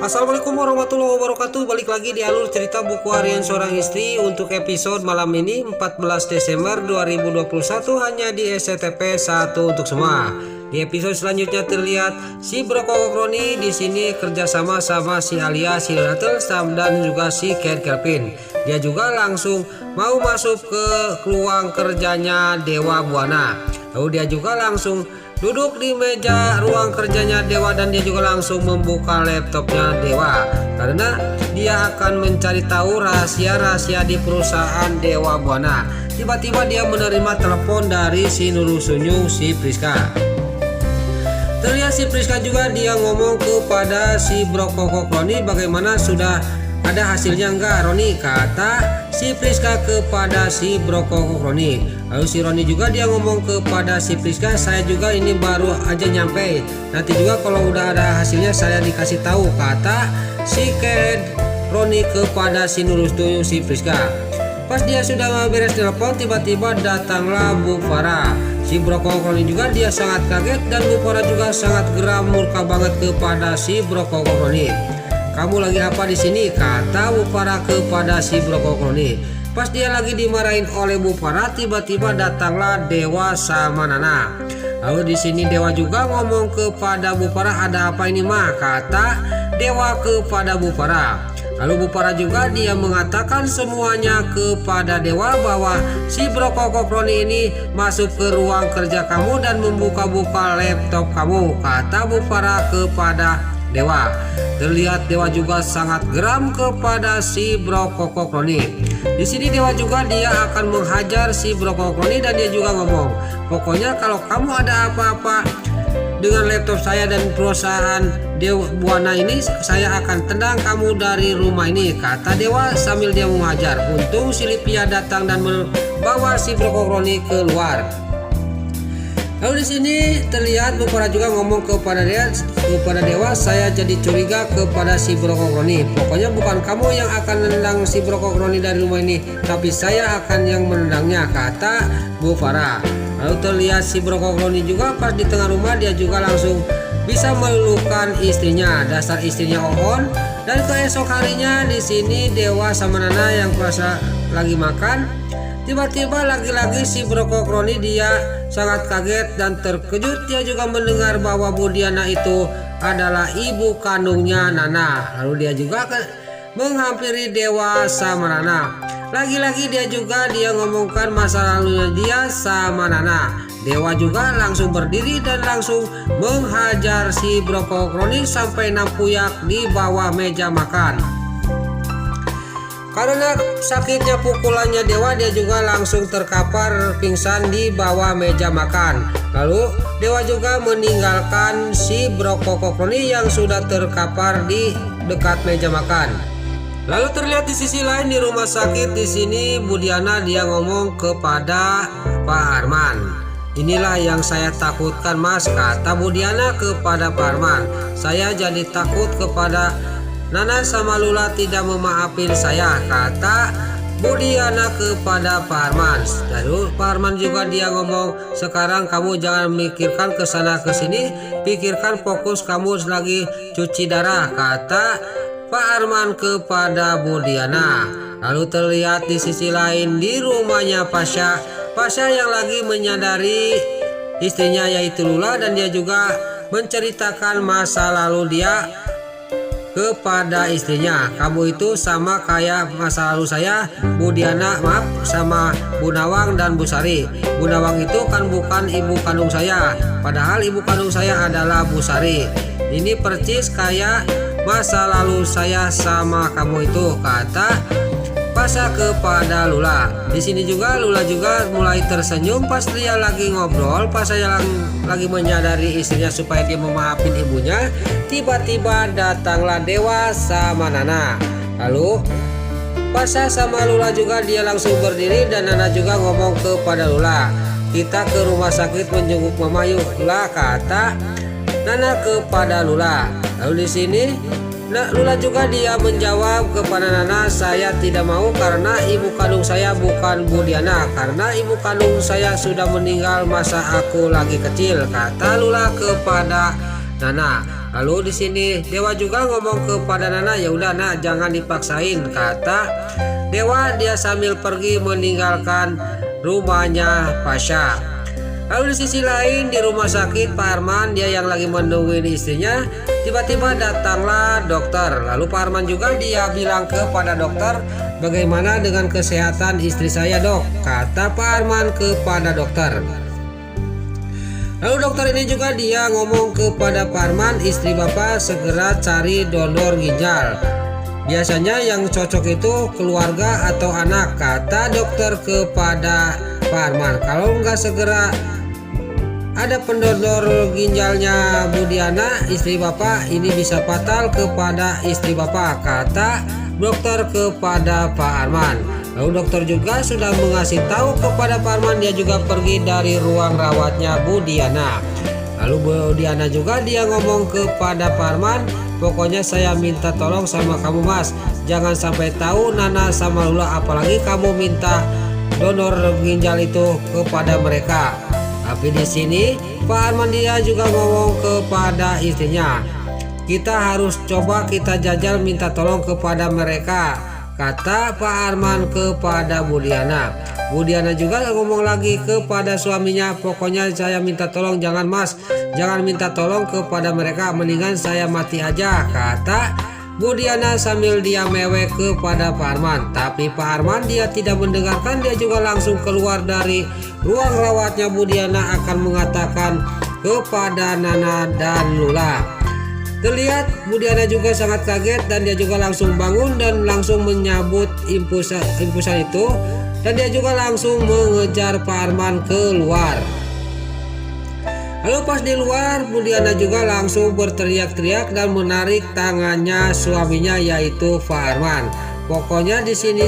Assalamualaikum warahmatullahi wabarakatuh. Balik lagi di alur cerita buku harian seorang istri untuk episode malam ini 14 Desember 2021 hanya di SCTP 1 untuk semua. Di episode selanjutnya terlihat si Bro Kroni di sini kerjasama sama si Alia, si Rattle, dan juga si Ken Kelvin. Dia juga langsung mau masuk ke ruang kerjanya Dewa Buana. Lalu dia juga langsung duduk di meja ruang kerjanya Dewa dan dia juga langsung membuka laptopnya Dewa karena dia akan mencari tahu rahasia-rahasia di perusahaan Dewa Buana. Tiba-tiba dia menerima telepon dari si Nurul Sunyung, si Priska. Terlihat si Priska juga dia ngomong kepada si Bro Kroni, bagaimana sudah ada hasilnya enggak Roni, kata si Priska kepada si Bro Kroni. Lalu si Roni juga dia ngomong kepada si Priska, saya juga ini baru aja nyampe, nanti juga kalau udah ada hasilnya saya dikasih tahu, kata si Ken Roni kepada si Nurul Sunyung, si Priska. Pas dia sudah beres telepon, tiba-tiba datanglah Bu Farah. Si Bro Kroni juga dia sangat kaget dan Bu Farah juga sangat geram murka banget kepada si Bro Kroni. Kamu lagi apa di sini? Kata Bu Farah kepada si Bro Kroni. Pas dia lagi dimarahin oleh Bu Farah, tiba-tiba datanglah Dewa sama Nana. Lalu di sini Dewa juga ngomong kepada Bu Farah, ada apa ini mah? Kata Dewa kepada Bu Farah. Lalu Bu Farah juga dia mengatakan semuanya kepada Dewa bahwa si Bro Kroni ini masuk ke ruang kerja kamu dan membuka-buka laptop kamu, kata Bu Farah kepada Dewa. Terlihat Dewa juga sangat geram kepada si Bro Kroni. Di sini Dewa juga dia akan menghajar si Bro Kroni dan dia juga ngomong, pokoknya kalau kamu ada apa-apa dengan laptop saya dan perusahaan Dewa Buana ini, saya akan tendang kamu dari rumah ini, kata Dewa sambil dia mengajar. Untung si Lipia datang dan membawa si Bro Kroni keluar. Lalu di sini terlihat Bu Farah juga ngomong kepada Dewa, saya jadi curiga kepada si Bro Kroni. Pokoknya bukan kamu yang akan menendang si Bro Kroni dari rumah ini, tapi saya akan yang menendangnya, kata Bu Farah. Lalu terlihat si Bro Kroni juga pas di tengah rumah dia juga langsung bisa meluluhkan istrinya, dasar istrinya Oon. Dan keesok harinya di sini Dewa sama Nana yang puasa lagi makan. Tiba-tiba lagi-lagi si Bro Kroni dia sangat kaget dan terkejut. Dia juga mendengar bahwa Bu Diana itu adalah ibu kandungnya Nana. Lalu dia juga menghampiri Dewa sama Nana. Lagi-lagi dia juga dia ngomongkan masa lalunya dia sama Nana. Dewa juga langsung berdiri dan langsung menghajar si Bro Kroni sampai nampuyak di bawah meja makan. Karena sakitnya pukulannya Dewa, dia juga langsung terkapar pingsan di bawah meja makan. Lalu Dewa juga meninggalkan si Bro Kroni yang sudah terkapar di dekat meja makan. Lalu terlihat di sisi lain di rumah sakit di sini Bu Diana dia ngomong kepada Pak Arman. Inilah yang saya takutkan Mas, kata Bu Diana kepada Pak Arman. Saya jadi takut kepada Nana sama Lula tidak memaafin saya, kata Bu Diana kepada Pak Arman. Lalu Pak Arman juga dia ngomong, sekarang kamu jangan mikirkan kesana kesini, pikirkan fokus kamu lagi cuci darah, kata Pak Arman kepada Bu Diana. Lalu terlihat di sisi lain di rumahnya Pasha yang lagi menyadari istrinya yaitu Lula dan dia juga menceritakan masa lalu dia kepada istrinya. Kamu itu sama kayak masa lalu saya, Bu Diana, maaf, sama Bu Nawang dan Bu Sari. Bu Nawang itu kan bukan ibu kandung saya, padahal ibu kandung saya adalah Bu Sari. Ini percis kayak masa lalu saya sama kamu itu, kata Pasha kepada Lula. Di sini juga Lula juga mulai tersenyum pas dia lagi ngobrol. Pasha yang lagi menyadari istrinya supaya dia memaafin ibunya. Tiba-tiba datanglah Dewa sama Nana. Lalu Pasha sama Lula juga dia langsung berdiri dan Nana juga ngomong kepada Lula, kita ke rumah sakit menjenguk Mama yuk, Lula, kata Nana kepada Lula. Lalu di sini Lula juga dia menjawab kepada Nana, saya tidak mau karena ibu kandung saya bukan Bu Diana, karena ibu kandung saya sudah meninggal masa aku lagi kecil, kata Lula kepada Nana. Lalu di sini Dewa juga ngomong kepada Nana, ya udah nak, jangan dipaksain, kata Dewa dia sambil pergi meninggalkan rumahnya Pasha. Lalu di sisi lain di rumah sakit Pak Arman dia yang lagi menungguin istrinya, tiba-tiba datanglah dokter. Lalu Pak Arman juga dia bilang kepada dokter, bagaimana dengan kesehatan istri saya dok, kata Pak Arman kepada dokter. Lalu dokter ini juga dia ngomong kepada Pak Arman, istri bapak segera cari donor ginjal. Biasanya yang cocok itu keluarga atau anak, kata dokter kepada Pak Arman. Kalau nggak segera ada pendonor ginjalnya Bu Diana, istri bapak, ini bisa fatal kepada istri bapak, kata dokter kepada Pak Arman. Lalu dokter juga sudah mengasih tahu kepada Pak Arman, dia juga pergi dari ruang rawatnya Bu Diana. Lalu Bu Diana juga dia ngomong kepada Pak Arman, pokoknya saya minta tolong sama kamu mas, jangan sampai tahu Nana sama Lula, apalagi kamu minta donor ginjal itu kepada mereka. Tapi di sini Pak Arman dia juga ngomong kepada istrinya, kita harus coba kita jajal minta tolong kepada mereka, kata Pak Arman kepada Bu Diana. Bu Diana juga ngomong lagi kepada suaminya, pokoknya saya minta tolong, jangan mas, jangan minta tolong kepada mereka, mendingan saya mati aja, kata Bu Diana sambil dia mewek kepada Pak Arman. Tapi Pak Arman dia tidak mendengarkan, dia juga langsung keluar dari ruang rawatnya Bu Diana akan mengatakan kepada Nana dan Lula. Terlihat Bu Diana juga sangat kaget dan dia juga langsung bangun dan langsung menyambut impusan itu, dan dia juga langsung mengejar Pak Arman keluar. Lalu pas di luar Bu Diana juga langsung berteriak-teriak dan menarik tangannya suaminya yaitu Pak Arman. Pokoknya di sini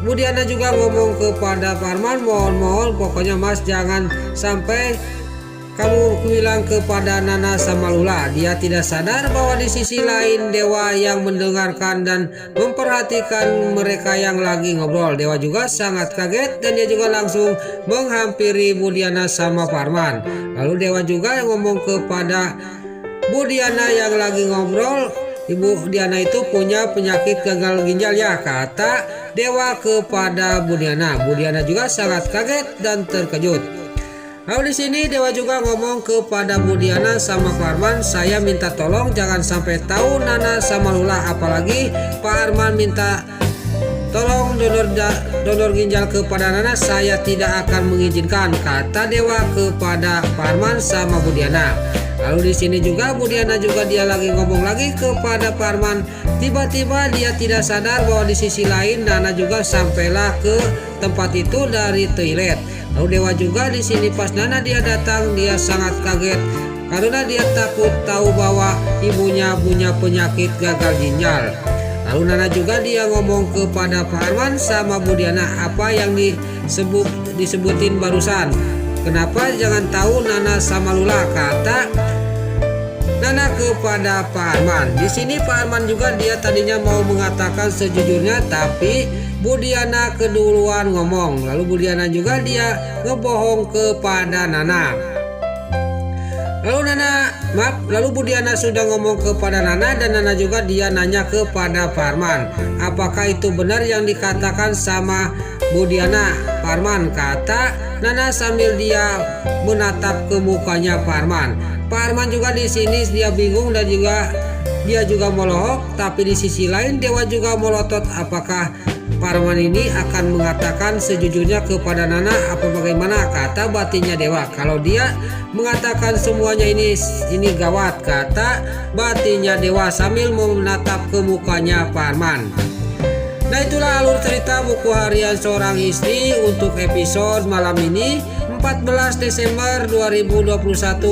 Bu Diana juga ngomong kepada Pak Arman, mohon pokoknya mas jangan sampai kamu bilang kepada Nana sama Lula. Dia tidak sadar bahwa di sisi lain Dewa yang mendengarkan dan memperhatikan mereka yang lagi ngobrol. Dewa juga sangat kaget dan dia juga langsung menghampiri Bu Diana sama Pak Arman. Lalu Dewa juga ngomong kepada Bu Diana yang lagi ngobrol, Ibu Diana itu punya penyakit gagal ginjal ya, kata Dewa kepada Bu Diana. Bu Diana juga sangat kaget dan terkejut. Lalu di sini Dewa juga ngomong kepada Bu Diana sama Pak Arman, saya minta tolong jangan sampai tahu Nana sama Lula, apalagi Pak Arman minta tolong donor ginjal kepada Nana, saya tidak akan mengizinkan, kata Dewa kepada Pak Arman sama Bu Diana. Lalu di sini juga Bu Diana juga dia lagi ngomong lagi kepada Pak Arman. Tiba-tiba dia tidak sadar bahwa di sisi lain Nana juga sampailah ke tempat itu dari toilet. Lalu Dewa juga di sini pas Nana dia datang dia sangat kaget karena dia takut tahu bahwa ibunya punya penyakit gagal ginjal. Lalu Nana juga dia ngomong kepada Pak Arman sama Bu Diana, apa yang disebutin barusan? Kenapa jangan tahu Nana sama Lula, kata Nana kepada Pak Arman. Di sini Pak Arman juga dia tadinya mau mengatakan sejujurnya, tapi Bu Diana keduluan ngomong. Lalu Bu Diana juga dia ngebohong kepada Nana. Lalu Bu Diana sudah ngomong kepada Nana dan Nana juga dia nanya kepada Pak Arman, apakah itu benar yang dikatakan sama Bu Diana? Pak Arman, kata Nana sambil dia menatap ke mukanya Pak Arman. Pak Arman juga di sini dia bingung dan dia juga melohok, tapi di sisi lain Dewa juga melotot, apakah Pak Arman ini akan mengatakan sejujurnya kepada Nana apa bagaimana, kata batinnya Dewa. Kalau dia mengatakan semuanya ini gawat, kata batinnya Dewa sambil menatap ke mukanya Pak Arman. Nah itulah alur cerita buku harian seorang istri untuk episode malam ini 14 Desember 2021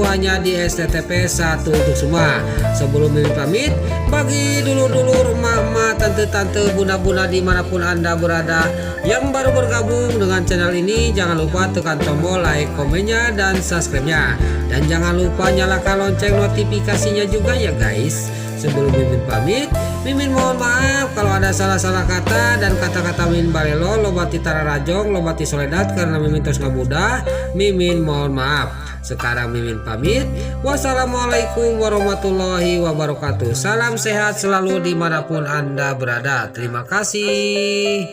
hanya di STTP 1 untuk semua. Sebelum Mimin pamit, bagi dulur-dulur, emak-emak, tante-tante, bunda-bunda dimanapun Anda berada yang baru bergabung dengan channel ini, jangan lupa tekan tombol like, komennya, dan subscribe-nya. Dan jangan lupa nyalakan lonceng notifikasinya juga ya guys. Sebelum Mimin pamit, Mimin mohon maaf kalau ada salah-salah kata dan kata-kata Mimin balelo, lobati tara rajong, lobati soledat karena Mimin tos ngabudah. Mimin mohon maaf. Sekarang Mimin pamit. Wassalamualaikum warahmatullahi wabarakatuh. Salam sehat selalu dimanapun Anda berada. Terima kasih.